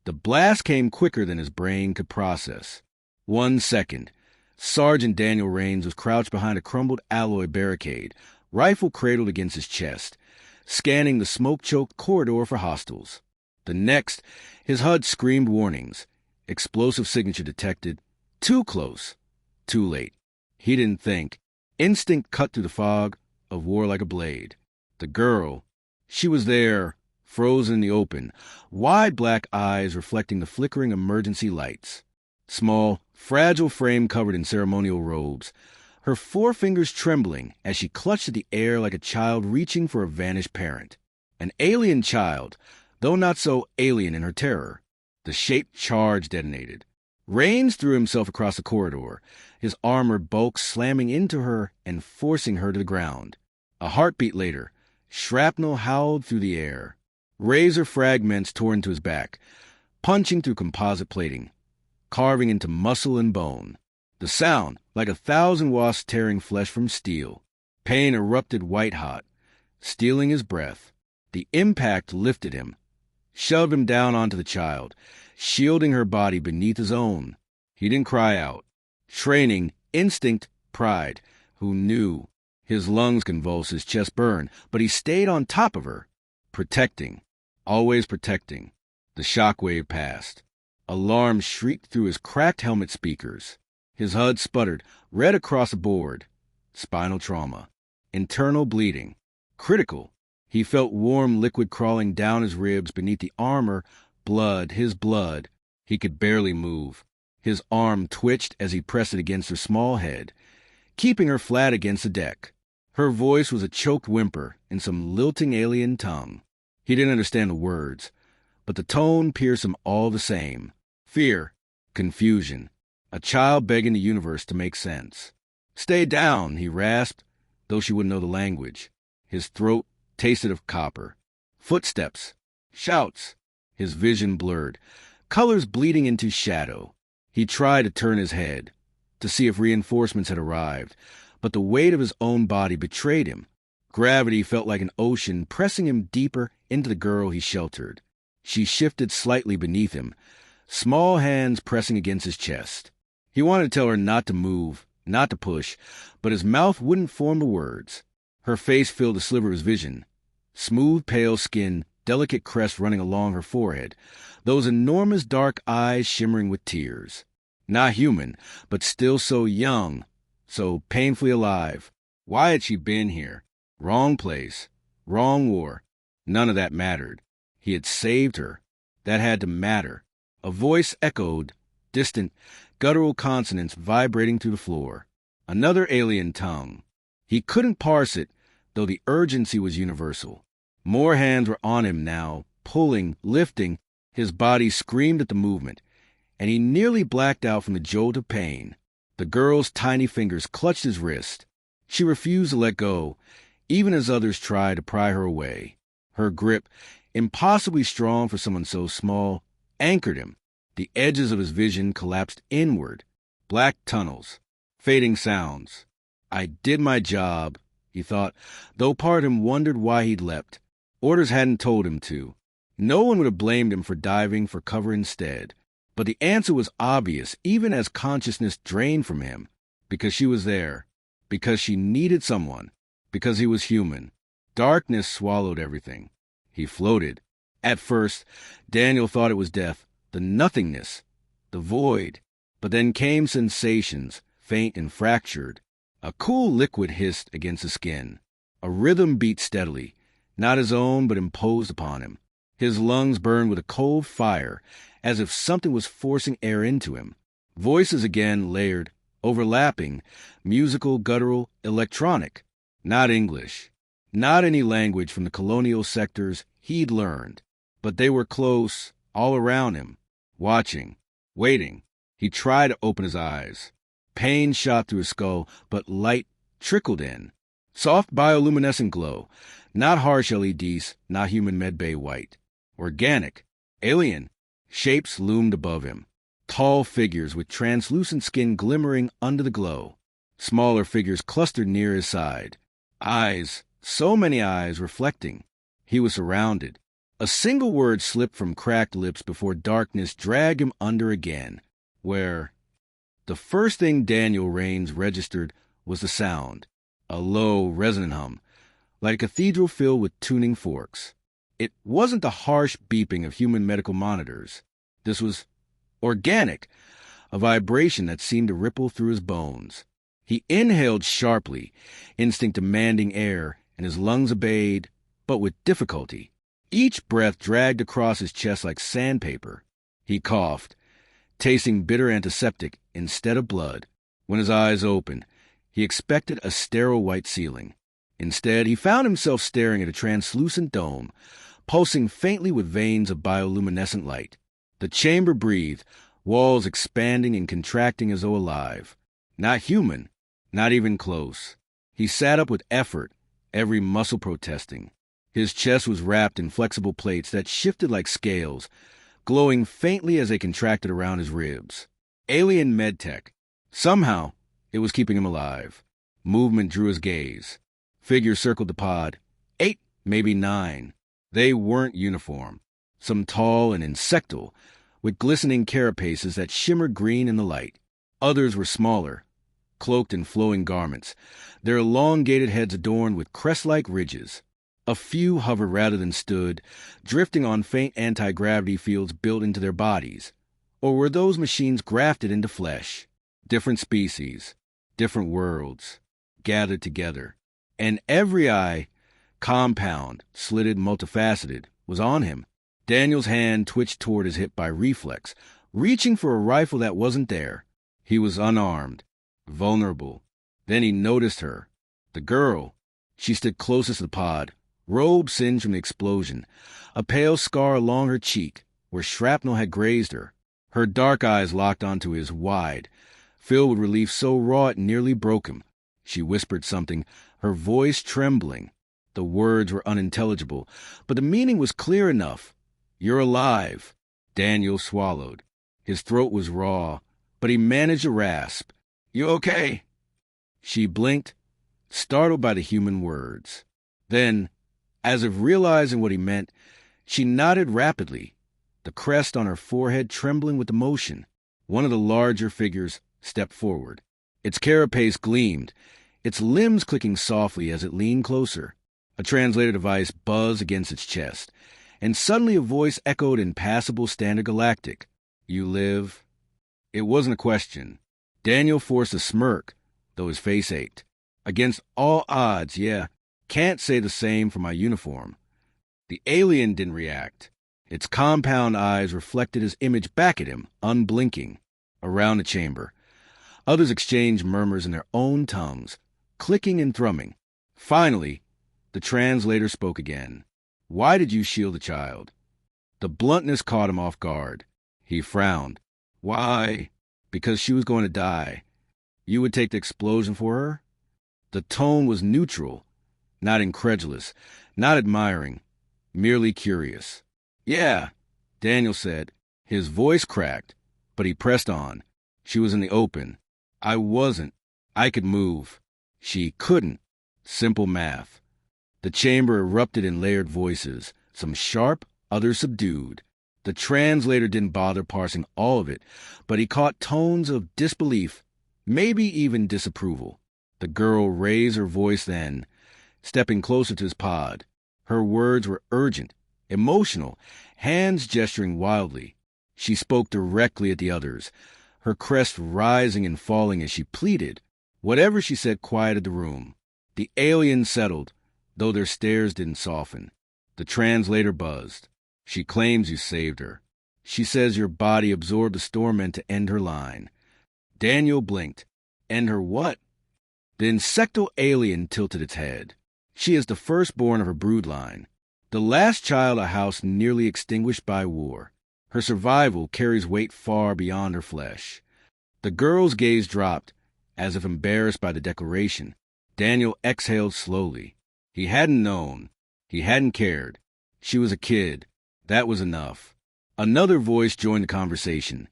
The blast came quicker than his brain could process. 1 second. Sergeant Daniel Raines was crouched behind a crumbled alloy barricade, rifle cradled against his chest, scanning the smoke-choked corridor for hostiles. The next, his HUD screamed warnings. Explosive signature detected. Too close. Too late. He didn't think. Instinct cut through the fog of war like a blade. The girl, she was there, frozen in the open, wide black eyes reflecting the flickering emergency lights. Small, fragile frame covered in ceremonial robes, her forefingers trembling as she clutched at the air like a child reaching for a vanished parent. An alien child, though not so alien in her terror. The shaped charge detonated. Raines threw himself across the corridor, his armored bulk slamming into her and forcing her to the ground. A heartbeat later, shrapnel howled through the air. Razor fragments tore into his back, punching through composite plating, carving into muscle and bone. The sound, like 1,000 wasps tearing flesh from steel. Pain erupted white-hot, stealing his breath. The impact lifted him, shoved him down onto the child, shielding her body beneath his own. He didn't cry out. Training, instinct, pride. Who knew? His lungs convulsed, his chest burned, but he stayed on top of her, protecting, always protecting. The shockwave passed. Alarm shrieked through his cracked helmet speakers. His HUD sputtered, red across the board. Spinal trauma. Internal bleeding. Critical. He felt warm liquid crawling down his ribs beneath the armor. Blood, his blood. He could barely move. His arm twitched as he pressed it against her small head, keeping her flat against the deck. Her voice was a choked whimper in some lilting alien tongue. He didn't understand the words, but the tone pierced him all the same. Fear. Confusion. A child begging the universe to make sense. "Stay down," he rasped, though she wouldn't know the language. His throat tasted of copper. Footsteps. Shouts. His vision blurred, colors bleeding into shadow. He tried to turn his head, to see if reinforcements had arrived, but the weight of his own body betrayed him. Gravity felt like an ocean pressing him deeper into the girl he sheltered. She shifted slightly beneath him, small hands pressing against his chest. He wanted to tell her not to move, not to push, but his mouth wouldn't form the words. Her face filled a sliver of his vision. Smooth, pale skin, delicate crest running along her forehead, those enormous dark eyes shimmering with tears. Not human, but still so young, so painfully alive. Why had she been here? Wrong place, wrong war. None of that mattered. He had saved her. That had to matter. A voice echoed, distant, guttural consonants vibrating through the floor. Another alien tongue. He couldn't parse it, though the urgency was universal. More hands were on him now, pulling, lifting. His body screamed at the movement, and he nearly blacked out from the jolt of pain. The girl's tiny fingers clutched his wrist. She refused to let go, even as others tried to pry her away. Her grip, impossibly strong for someone so small, anchored him. The edges of his vision collapsed inward. Black tunnels. Fading sounds. I did my job, he thought, though part of him wondered why he'd leapt. Orders hadn't told him to. No one would have blamed him for diving for cover instead. But the answer was obvious, even as consciousness drained from him. Because she was there. Because she needed someone. Because he was human. Darkness swallowed everything. He floated. At first, Daniel thought it was death, the nothingness, the void. But then came sensations, faint and fractured. A cool liquid hissed against the skin. A rhythm beat steadily, not his own but imposed upon him. His lungs burned with a cold fire, as if something was forcing air into him. Voices again layered, overlapping, musical, guttural, electronic. Not English. Not any language from the colonial sectors he'd learned. But they were close, all around him, watching, waiting. He tried to open his eyes. Pain shot through his skull, but light trickled in. Soft bioluminescent glow. Not harsh LEDs, not human medbay white. Organic. Alien. Shapes loomed above him. Tall figures with translucent skin glimmering under the glow. Smaller figures clustered near his side. Eyes. So many eyes reflecting. He was surrounded. A single word slipped from cracked lips before darkness dragged him under again, where the first thing Daniel Raines registered was the sound, a low, resonant hum, like a cathedral filled with tuning forks. It wasn't the harsh beeping of human medical monitors. This was organic, a vibration that seemed to ripple through his bones. He inhaled sharply, instinct demanding air, and his lungs obeyed, but with difficulty. Each breath dragged across his chest like sandpaper. He coughed, tasting bitter antiseptic instead of blood. When his eyes opened, he expected a sterile white ceiling. Instead, he found himself staring at a translucent dome, pulsing faintly with veins of bioluminescent light. The chamber breathed, walls expanding and contracting as though alive. Not human, not even close. He sat up with effort, every muscle protesting. His chest was wrapped in flexible plates that shifted like scales, glowing faintly as they contracted around his ribs. Alien medtech. Somehow, it was keeping him alive. Movement drew his gaze. Figures circled the pod. 8, maybe 9. They weren't uniform. Some tall and insectal, with glistening carapaces that shimmered green in the light. Others were smaller, cloaked in flowing garments, their elongated heads adorned with crest-like ridges. A few hovered rather than stood, drifting on faint anti-gravity fields built into their bodies. Or were those machines grafted into flesh? Different species, different worlds, gathered together. And every eye, compound, slitted, multifaceted, was on him. Daniel's hand twitched toward his hip by reflex, reaching for a rifle that wasn't there. He was unarmed, vulnerable. Then he noticed her. The girl. She stood closest to the pod, robe singed from the explosion, a pale scar along her cheek where shrapnel had grazed her. Her dark eyes locked onto his, wide, filled with relief so raw it nearly broke him. She whispered something, her voice trembling. The words were unintelligible, but the meaning was clear enough. "You're alive." Daniel swallowed. His throat was raw, but he managed a rasp. "You okay?" She blinked, startled by the human words. Then, as if realizing what he meant, she nodded rapidly, the crest on her forehead trembling with emotion. One of the larger figures stepped forward. Its carapace gleamed, its limbs clicking softly as it leaned closer. A translator device buzzed against its chest, and suddenly a voice echoed in passable Standard Galactic. "You live?" It wasn't a question. Daniel forced a smirk, though his face ached. "Against all odds, yeah. Can't say the same for my uniform." The alien didn't react. Its compound eyes reflected his image back at him, unblinking. Around the chamber, others exchanged murmurs in their own tongues, clicking and thrumming. Finally, the translator spoke again. "Why did you shield the child?" The bluntness caught him off guard. He frowned. "Why?" "Because she was going to die. You would take the explosion for her?" The tone was neutral, not incredulous, not admiring, merely curious. "Yeah," Daniel said. His voice cracked, but he pressed on. "She was in the open. I wasn't. I could move. She couldn't." Simple math. The chamber erupted in layered voices, some sharp, others subdued. The translator didn't bother parsing all of it, but he caught tones of disbelief, maybe even disapproval. The girl raised her voice then, stepping closer to his pod. Her words were urgent, emotional, hands gesturing wildly. She spoke directly at the others, her crest rising and falling as she pleaded. Whatever she said quieted the room. The aliens settled, though their stares didn't soften. The translator buzzed. "She claims you saved her. She says your body absorbed the storm meant to end her line." Daniel blinked. "End her what?" The insectal alien tilted its head. "She is the firstborn of her brood line, the last child a house nearly extinguished by war. Her survival carries weight far beyond her flesh." The girl's gaze dropped, as if embarrassed by the declaration. Daniel exhaled slowly. He hadn't known. He hadn't cared. She was a kid. That was enough. Another voice joined the conversation.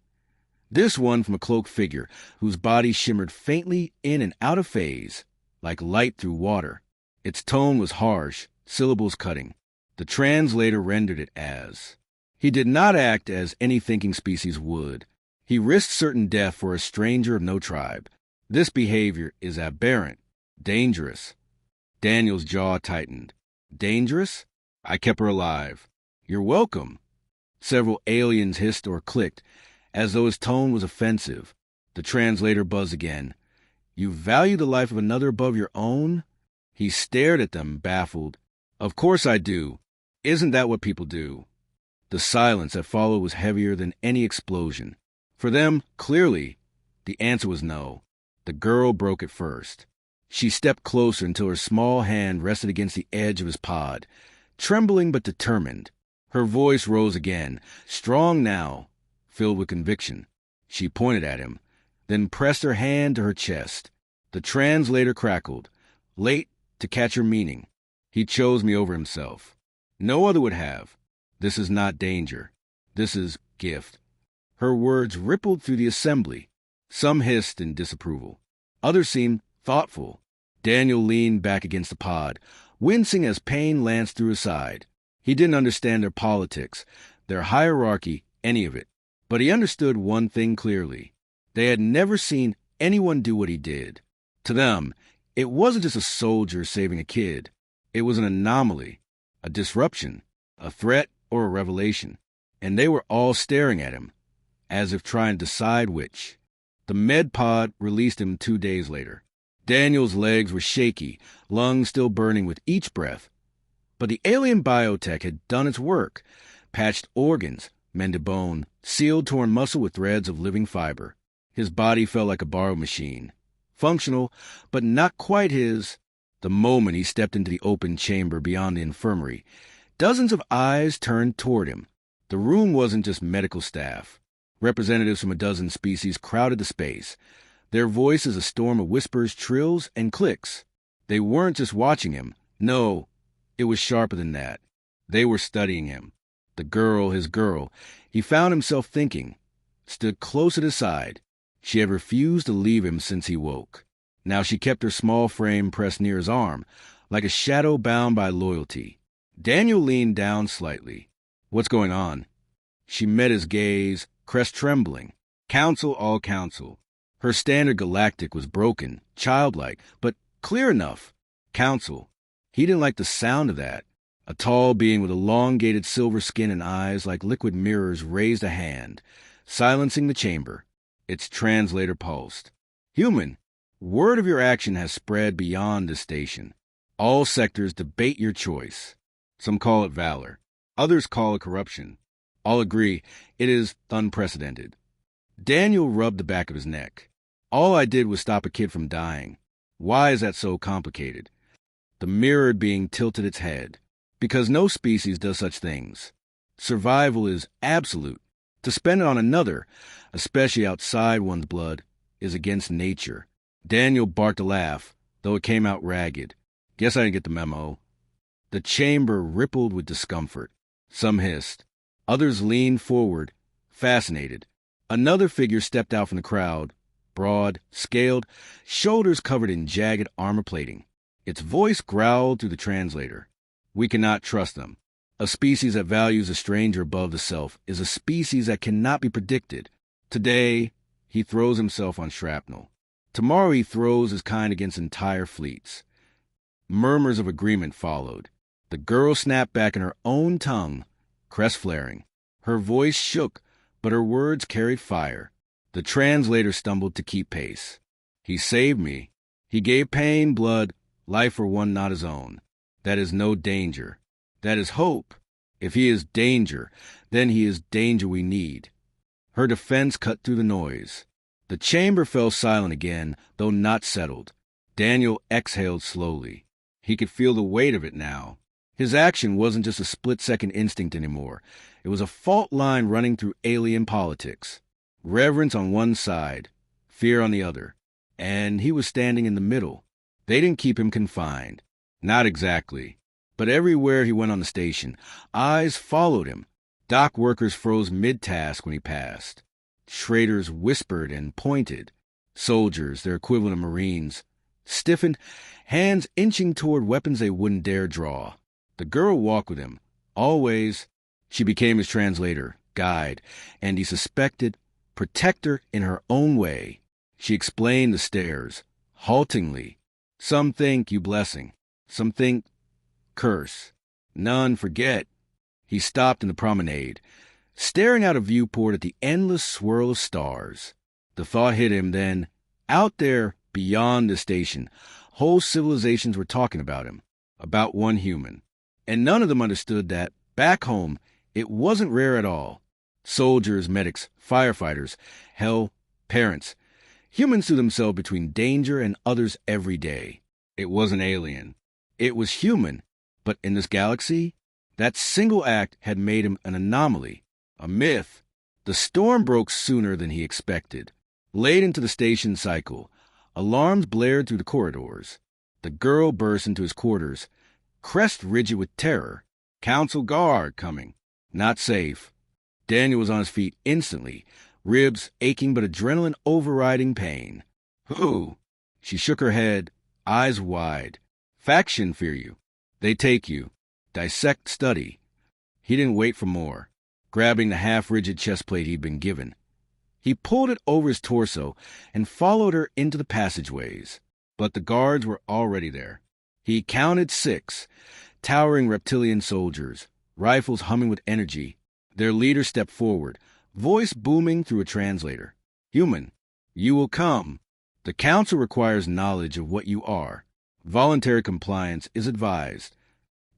This one from a cloaked figure whose body shimmered faintly in and out of phase, like light through water. Its tone was harsh, syllables cutting. The translator rendered it as. He did not act as any thinking species would. He risked certain death for a stranger of no tribe. This behavior is aberrant, dangerous. Daniel's jaw tightened. Dangerous? I kept her alive. You're welcome. Several aliens hissed or clicked, as though his tone was offensive. The translator buzzed again. You value the life of another above your own? He stared at them, baffled. Of course I do. Isn't that what people do? The silence that followed was heavier than any explosion. For them, clearly, the answer was no. The girl broke it first. She stepped closer until her small hand rested against the edge of his pod, trembling but determined. Her voice rose again, strong now, filled with conviction. She pointed at him, then pressed her hand to her chest. The translator crackled, late to catch her meaning. He chose me over himself. No other would have. This is not danger. This is gift. Her words rippled through the assembly. Some hissed in disapproval. Others seemed thoughtful. Daniel leaned back against the pod, wincing as pain lanced through his side. He didn't understand their politics, their hierarchy, any of it. But he understood one thing clearly. They had never seen anyone do what he did. To them, it wasn't just a soldier saving a kid. It was an anomaly, a disruption, a threat, or a revelation. And they were all staring at him, as if trying to decide which. The med pod released him 2 days later. Daniel's legs were shaky, lungs still burning with each breath. But the alien biotech had done its work, patched organs, mended bone, sealed torn muscle with threads of living fiber. His body felt like a borrowed machine. Functional, but not quite his. The moment he stepped into the open chamber beyond the infirmary, dozens of eyes turned toward him. The room wasn't just medical staff. Representatives from a dozen species crowded the space, their voices a storm of whispers, trills, and clicks. They weren't just watching him. No, it was sharper than that. They were studying him. The girl, his girl, he found himself thinking, stood close at his side. She had refused to leave him since he woke. Now she kept her small frame pressed near his arm, like a shadow bound by loyalty. Daniel leaned down slightly. What's going on? She met his gaze, crest trembling. Council, all council. Her standard galactic was broken, childlike, but clear enough. Council. He didn't like the sound of that. A tall being with elongated silver skin and eyes like liquid mirrors raised a hand, silencing the chamber. Its translator pulsed. Human, word of your action has spread beyond this station. All sectors debate your choice. Some call it valor. Others call it corruption. All agree it is unprecedented. Daniel rubbed the back of his neck. All I did was stop a kid from dying. Why is that so complicated? The mirrored being tilted its head. Because no species does such things. Survival is absolute. To spend it on another, especially outside one's blood, is against nature. Daniel barked a laugh, though it came out ragged. Guess I didn't get the memo. The chamber rippled with discomfort. Some hissed. Others leaned forward, fascinated. Another figure stepped out from the crowd, broad, scaled, shoulders covered in jagged armor plating. Its voice growled through the translator. We cannot trust them. A species that values a stranger above the self is a species that cannot be predicted. Today, he throws himself on Shrapnel. Tomorrow he throws his kind against entire fleets. Murmurs of agreement followed. The girl snapped back in her own tongue, crest flaring. Her voice shook, but her words carried fire. The translator stumbled to keep pace. He saved me. He gave pain, blood, life for one not his own. That is no danger. That is hope. If he is danger, then he is danger we need. Her defense cut through the noise. The chamber fell silent again, though not settled. Daniel exhaled slowly. He could feel the weight of it now. His action wasn't just a split-second instinct anymore. It was a fault line running through alien politics. Reverence on one side, fear on the other. And he was standing in the middle. They didn't keep him confined. Not exactly. But everywhere he went on the station, eyes followed him. Dock workers froze mid-task when he passed. Traders whispered and pointed. Soldiers, their equivalent of Marines, stiffened, hands inching toward weapons they wouldn't dare draw. The girl walked with him, Always, she became his translator, guide, and he suspected protector in her own way. She explained the stairs, haltingly. Some think you blessing, some think curse. None forget. He stopped in the promenade, staring out a viewport at the endless swirl of stars. The thought hit him then, out there, beyond the station, whole civilizations were talking about him, about one human. And none of them understood that, back home, it wasn't rare at all. Soldiers, medics, firefighters, hell, parents. Humans threw themselves between danger and others every day. It wasn't alien. It was human. But in this galaxy, that single act had made him an anomaly, a myth. The storm broke sooner than he expected. Late into the station cycle, alarms blared through the corridors. The girl burst into his quarters, crest rigid with terror. Council guard coming. Not safe. Daniel was on his feet instantly, ribs aching but adrenaline overriding pain. Who? She shook her head, eyes wide. Faction fear you. They take you. Dissect, study. He didn't wait for more, grabbing the half-rigid chest plate he'd been given. He pulled it over his torso and followed her into the passageways. But the guards were already there. He counted 6, towering reptilian soldiers, rifles humming with energy. Their leader stepped forward, voice booming through a translator. Human, you will come. The council requires knowledge of what you are. Voluntary compliance is advised.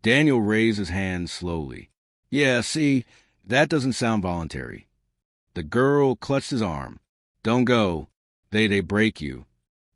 Daniel raised his hand slowly. Yeah, see, that doesn't sound voluntary. The girl clutched his arm. Don't go. They break you.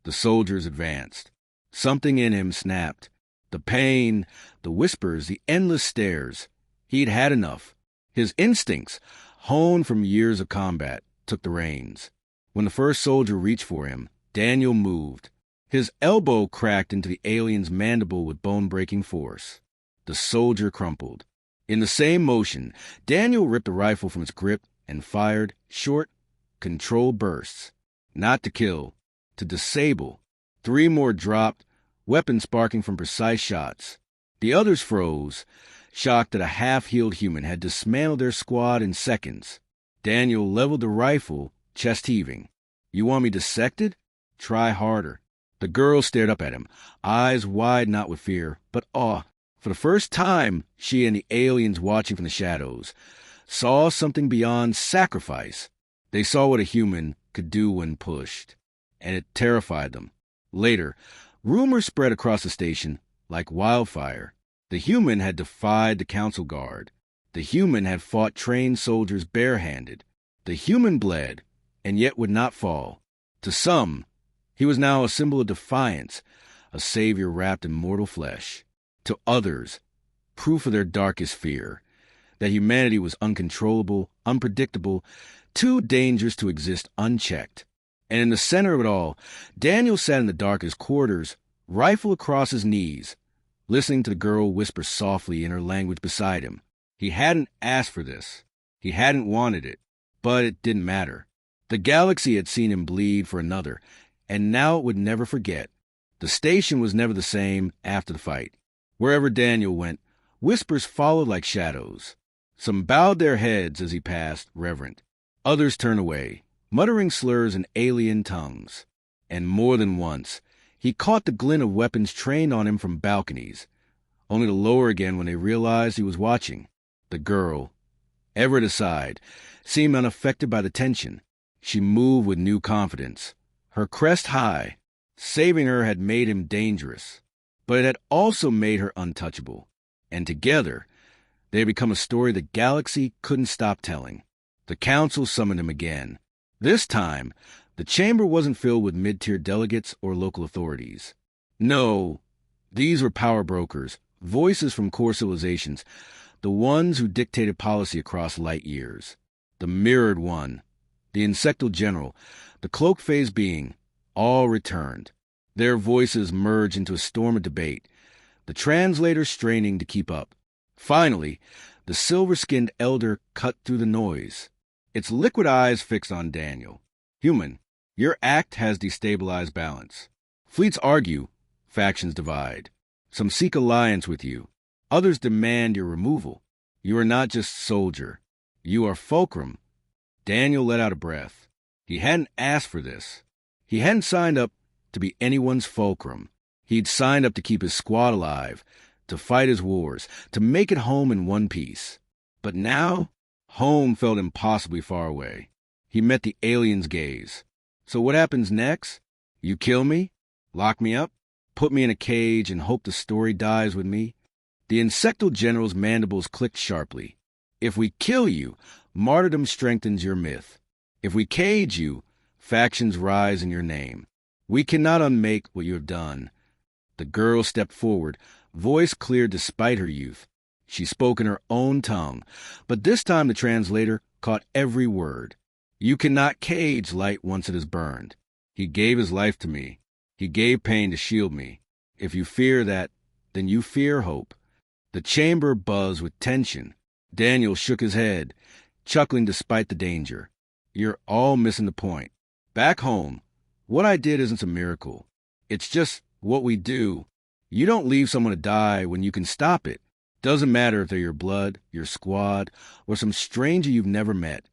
The soldiers advanced. Something in him snapped. The pain, the whispers, the endless stares. He'd had enough. His instincts, honed from years of combat, took the reins. When the first soldier reached for him, Daniel moved. His elbow cracked into the alien's mandible with bone-breaking force. The soldier crumpled. In the same motion, Daniel ripped the rifle from its grip and fired short, controlled bursts. Not to kill, to disable. 3 more dropped, weapons sparking from precise shots. The others froze, shocked that a half-healed human had dismantled their squad in seconds. Daniel leveled the rifle, chest heaving. You want me dissected? Try harder. The girl stared up at him, eyes wide not with fear, but awe. For the first time, she and the aliens watching from the shadows saw something beyond sacrifice. They saw what a human could do when pushed, and it terrified them. Later, rumors spread across the station like wildfire. The human had defied the council guard. The human had fought trained soldiers barehanded. The human bled, and yet would not fall. To some, he was now a symbol of defiance, a savior wrapped in mortal flesh. To others, proof of their darkest fear, that humanity was uncontrollable, unpredictable, too dangerous to exist unchecked. And in the center of it all, Daniel sat in the darkest quarters, rifle across his knees, listening to the girl whisper softly in her language beside him. He hadn't asked for this. He hadn't wanted it. But it didn't matter. The galaxy had seen him bleed for another, and now it would never forget. The station was never the same after the fight. Wherever Daniel went, whispers followed like shadows. Some bowed their heads as he passed, reverent. Others turned away, muttering slurs in alien tongues. And more than once, he caught the glint of weapons trained on him from balconies, only to lower again when they realized he was watching. The girl, ever at his side, seemed unaffected by the tension. She moved with new confidence, her crest high. Saving her had made him dangerous, but it had also made her untouchable. And together, they had become a story the galaxy couldn't stop telling. The council summoned him again. This time, the chamber wasn't filled with mid-tier delegates or local authorities. No, these were power brokers, voices from core civilizations, the ones who dictated policy across light years. The mirrored one, the insectal general, the cloak-phased being, all returned. Their voices merged into a storm of debate, the translators straining to keep up. Finally, the silver-skinned elder cut through the noise, its liquid eyes fixed on Daniel. Human, your act has destabilized balance. Fleets argue, factions divide. Some seek alliance with you. Others demand your removal. You are not just soldier. You are fulcrum. Daniel let out a breath. He hadn't asked for this. He hadn't signed up to be anyone's fulcrum. He'd signed up to keep his squad alive, to fight his wars, to make it home in one piece. But now, home felt impossibly far away. He met the alien's gaze. So what happens next? You kill me? Lock me up? Put me in a cage and hope the story dies with me? The insectal general's mandibles clicked sharply. If we kill you, martyrdom strengthens your myth. If we cage you, factions rise in your name. We cannot unmake what you have done. The girl stepped forward, voice clear despite her youth. She spoke in her own tongue, but this time the translator caught every word. You cannot cage light once it is burned. He gave his life to me. He gave pain to shield me. If you fear that, then you fear hope. The chamber buzzed with tension. Daniel shook his head, chuckling despite the danger. You're all missing the point. Back home, what I did isn't a miracle. It's just what we do. You don't leave someone to die when you can stop it. Doesn't matter if they're your blood, your squad, or some stranger you've never met.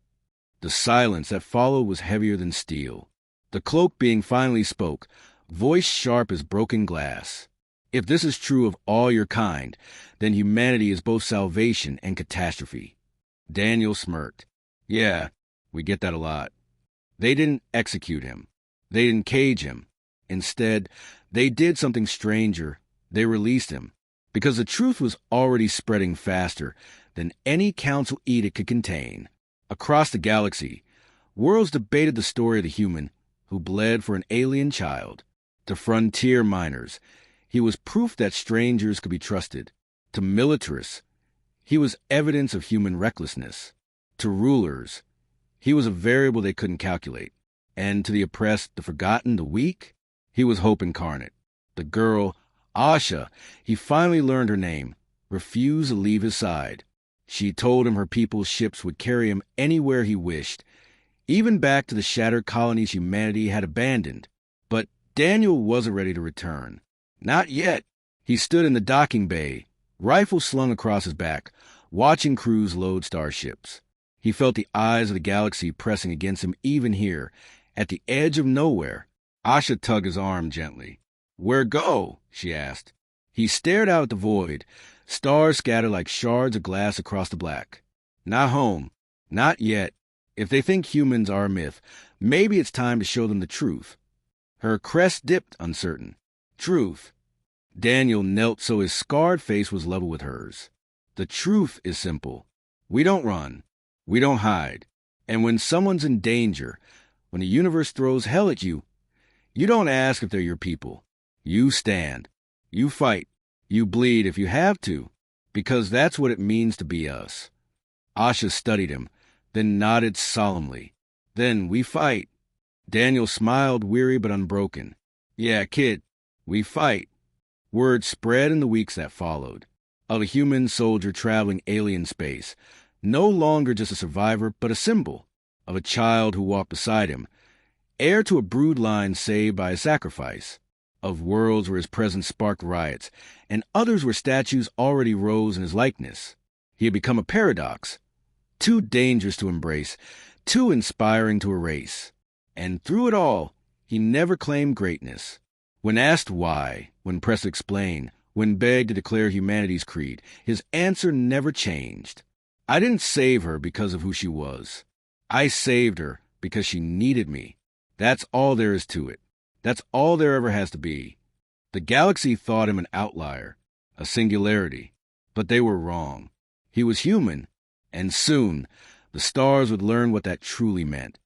The silence that followed was heavier than steel. The cloak being finally spoke, voice sharp as broken glass. If this is true of all your kind, then humanity is both salvation and catastrophe. Daniel smirked. Yeah, we get that a lot. They didn't execute him. They didn't cage him. Instead, they did something stranger. They released him. Because the truth was already spreading faster than any council edict could contain. Across the galaxy, worlds debated the story of the human who bled for an alien child. To frontier miners, he was proof that strangers could be trusted. To militarists, he was evidence of human recklessness. To rulers, he was a variable they couldn't calculate. And to the oppressed, the forgotten, the weak, he was hope incarnate. The girl, Asha, he finally learned her name, refused to leave his side. She told him her people's ships would carry him anywhere he wished, even back to the shattered colonies humanity had abandoned. But Daniel wasn't ready to return. Not yet. He stood in the docking bay, rifle slung across his back, watching crews load starships. He felt the eyes of the galaxy pressing against him even here, at the edge of nowhere. Asha tugged his arm gently. Where go? She asked. He stared out at the void, stars scattered like shards of glass across the black. Not home. Not yet. If they think humans are a myth, maybe it's time to show them the truth. Her crest dipped, uncertain. Truth. Daniel knelt so his scarred face was level with hers. The truth is simple. We don't run. We don't hide. And when someone's in danger, when the universe throws hell at you, you don't ask if they're your people. You stand. You fight. You bleed if you have to, because that's what it means to be us. Asha studied him, then nodded solemnly. Then we fight. Daniel smiled, weary but unbroken. Yeah, kid, we fight. Word spread in the weeks that followed. Of a human soldier traveling alien space, no longer just a survivor, but a symbol. Of a child who walked beside him, heir to a brood line saved by a sacrifice. Of worlds where his presence sparked riots, and others where statues already rose in his likeness. He had become a paradox, too dangerous to embrace, too inspiring to erase. And through it all, he never claimed greatness. When asked why, when pressed to explain, when begged to declare humanity's creed, his answer never changed. I didn't save her because of who she was. I saved her because she needed me. That's all there is to it. That's all there ever has to be. The galaxy thought him an outlier, a singularity, but they were wrong. He was human, and soon the stars would learn what that truly meant.